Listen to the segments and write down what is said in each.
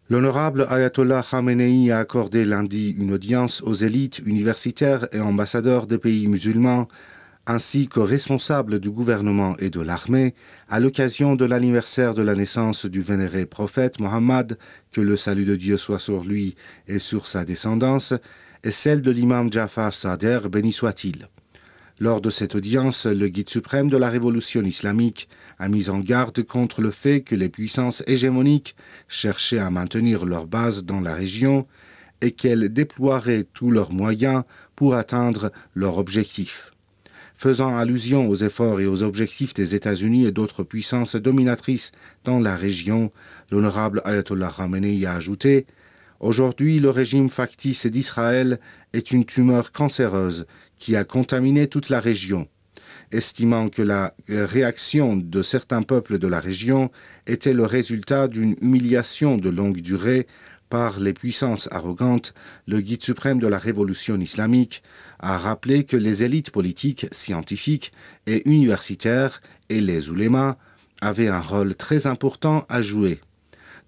L'honorable Ayatollah Khamenei a accordé lundi une audience aux élites universitaires et ambassadeurs des pays musulmans, ainsi qu'aux responsables du gouvernement et de l'armée, à l'occasion de l'anniversaire de la naissance du vénéré prophète Mohammed, que le salut de Dieu soit sur lui et sur sa descendance, et celle de l'imam Jafar Sader, béni soit-il. Lors de cette audience, le guide suprême de la révolution islamique a mis en garde contre le fait que les puissances hégémoniques cherchaient à maintenir leur base dans la région et qu'elles déploieraient tous leurs moyens pour atteindre leur objectif. Faisant allusion aux efforts et aux objectifs des États-Unis et d'autres puissances dominatrices dans la région, l'honorable Ayatollah Khamenei a ajouté « Aujourd'hui, le régime factice d'Israël est une tumeur cancéreuse qui a contaminé toute la région, estimant que la réaction de certains peuples de la région était le résultat d'une humiliation de longue durée par les puissances arrogantes. Le guide suprême de la révolution islamique a rappelé que les élites politiques, scientifiques et universitaires et les oulémas avaient un rôle très important à jouer.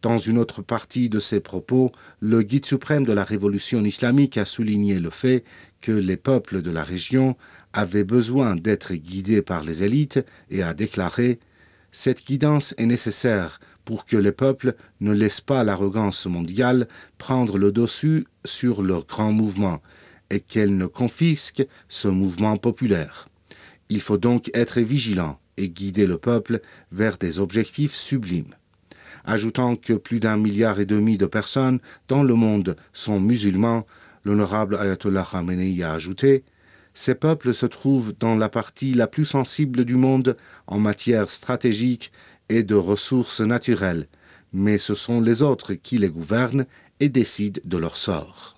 Dans une autre partie de ses propos, le guide suprême de la révolution islamique a souligné le fait que les peuples de la région avaient besoin d'être guidés par les élites et a déclaré « Cette guidance est nécessaire pour que les peuples ne laissent pas l'arrogance mondiale prendre le dessus sur leur grand mouvement et qu'elle ne confisque ce mouvement populaire. Il faut donc être vigilant et guider le peuple vers des objectifs sublimes. » Ajoutant que plus d'1,5 milliard de personnes dans le monde sont musulmans, l'honorable Ayatollah Khamenei a ajouté « Ces peuples se trouvent dans la partie la plus sensible du monde en matière stratégique et de ressources naturelles, mais ce sont les autres qui les gouvernent et décident de leur sort. »